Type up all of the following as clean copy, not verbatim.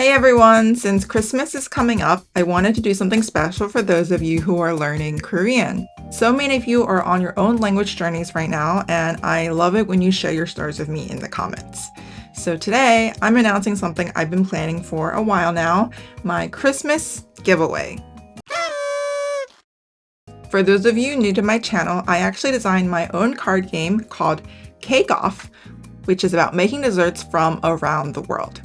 Hey everyone! Since Christmas is coming up, I wanted to do something special for those of you who are learning Korean. So many of you are on your own language journeys right now, and I love it when you share your stories with me in the comments. So today, I'm announcing something I've been planning for a while now, my Christmas giveaway. For those of you new to my channel, I actually designed my own card game called Cake Off, which is about making desserts from around the world.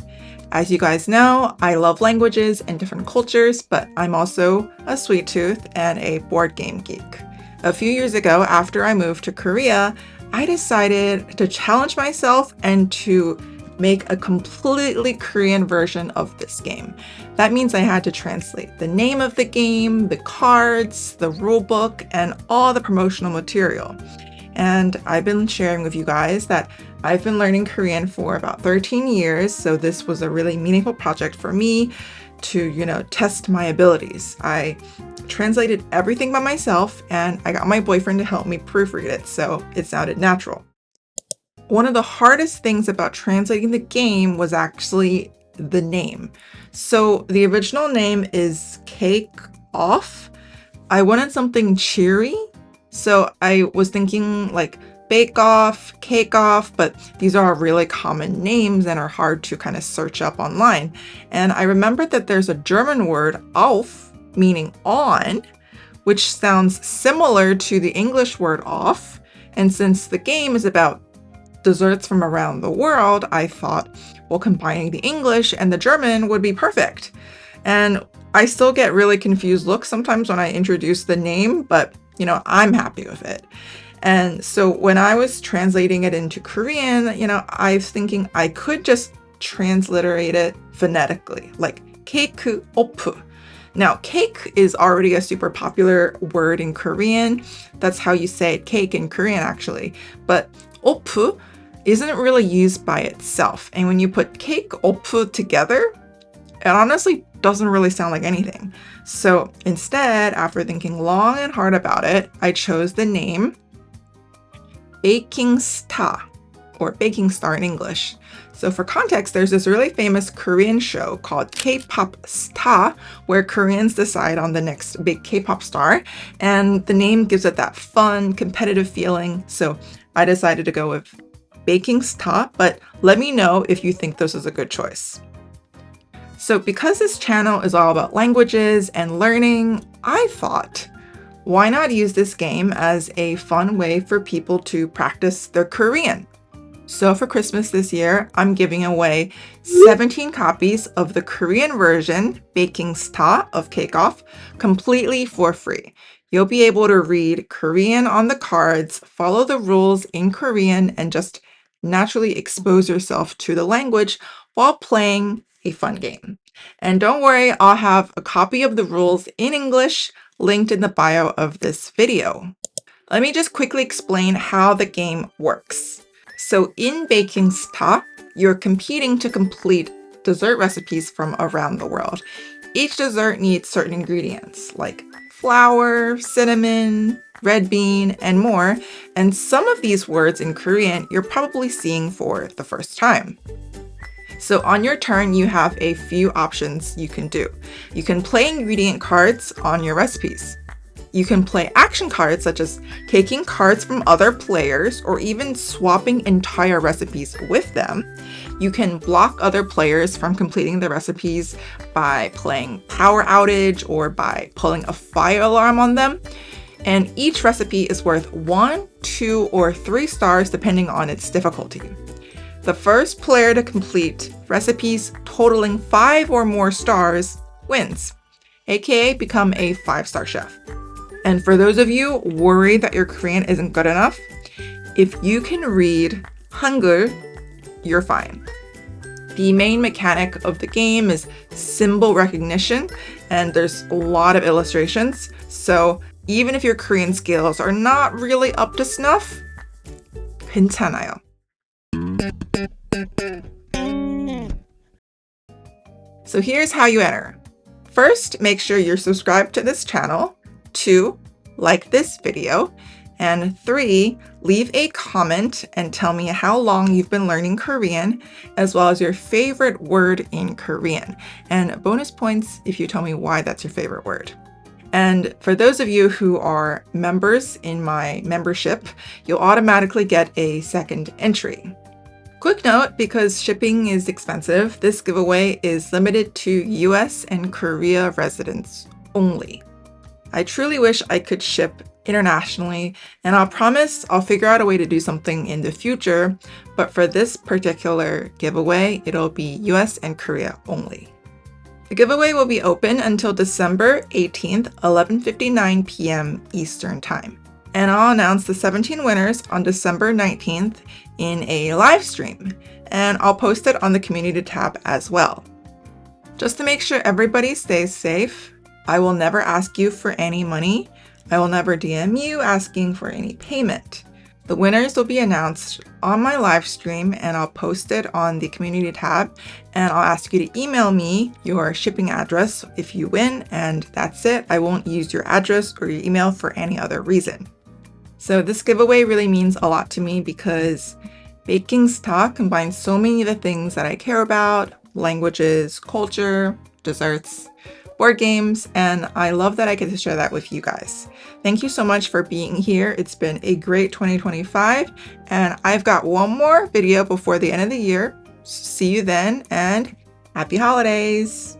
As you guys know, I love languages and different cultures, but I'm also a sweet tooth and a board game geek. A few years ago, after I moved to Korea, I decided to challenge myself and to make a completely Korean version of this game. That means I had to translate the name of the game, the cards, the rule book, and all the promotional material. And I've been sharing with you guys that I've been learning Korean for about 13 years, so this was a really meaningful project for me to, test my abilities. I translated everything by myself, and I got my boyfriend to help me proofread it, so it sounded natural. One of the hardest things about translating the game was actually the name. So the original name is Cake Off. I wanted something cheery, so I was thinking like Bake Off, Cake Off, but these are really common names and are hard to kind of search up online. And I remembered that there's a German word, auf, meaning on, which sounds similar to the English word off. And since the game is about desserts from around the world, I thought, well, combining the English and the German would be perfect. And I still get really confused looks sometimes when I introduce the name, but I'm happy with it. And so when I was translating it into Korean, I was thinking I could just transliterate it phonetically, like Cake Auf. Now, cake is already a super popular word in Korean. That's how you say cake in Korean, actually. But Auf isn't really used by itself. And when you put Cake Auf together, it honestly doesn't really sound like anything. So instead, after thinking long and hard about it, I chose the name Beikingsta, or Baking Star in English. So for context, there's this really famous Korean show called K-pop Star, where Koreans decide on the next big K-pop star, and the name gives it that fun, competitive feeling. So I decided to go with Beikingsta, but let me know if you think this is a good choice. So because this channel is all about languages and learning, I thought, why not use this game as a fun way for people to practice their Korean? So for Christmas this year, I'm giving away 17 copies of the Korean version, Beikingsta of Cake Off, completely for free. You'll be able to read Korean on the cards, follow the rules in Korean, and just naturally expose yourself to the language while playing a fun game. And don't worry, I'll have a copy of the rules in English linked in the bio of this video. Let me just quickly explain how the game works. So in Beikingsta, you're competing to complete dessert recipes from around the world. Each dessert needs certain ingredients like flour, cinnamon, red bean, and more. And some of these words in Korean you're probably seeing for the first time. So on your turn, you have a few options you can do. You can play ingredient cards on your recipes. You can play action cards, such as taking cards from other players or even swapping entire recipes with them. You can block other players from completing the recipes by playing power outage or by pulling a fire alarm on them. And each recipe is worth 1, 2, or 3 stars depending on its difficulty. The first player to complete recipes totaling 5 or more stars wins, aka become a 5-star chef. And for those of you worried that your Korean isn't good enough, if you can read Hangul, you're fine. The main mechanic of the game is symbol recognition, and there's a lot of illustrations. So even if your Korean skills are not really up to snuff, 괜찮아요. So here's how you enter. First, make sure you're subscribed to this channel. 2, like this video. And 3, leave a comment and tell me how long you've been learning Korean, as well as your favorite word in Korean. And bonus points if you tell me why that's your favorite word. And for those of you who are members in my membership, you'll automatically get a second entry. Quick note, because shipping is expensive, this giveaway is limited to US and Korea residents only. I truly wish I could ship internationally, and I'll promise I'll figure out a way to do something in the future, but for this particular giveaway, it'll be US and Korea only. The giveaway will be open until December 18th, 11:59 p.m. Eastern Time. And I'll announce the 17 winners on December 19th in a live stream, and I'll post it on the community tab as well. Just to make sure everybody stays safe, I will never ask you for any money. I will never DM you asking for any payment. The winners will be announced on my live stream, and I'll post it on the community tab, and I'll ask you to email me your shipping address if you win, and that's it. I won't use your address or your email for any other reason. So this giveaway really means a lot to me because 베이킹스타 combines so many of the things that I care about: languages, culture, desserts, board games, and I love that I get to share that with you guys. Thank you so much for being here. It's been a great 2025, and I've got one more video before the end of the year. See you then, and happy holidays!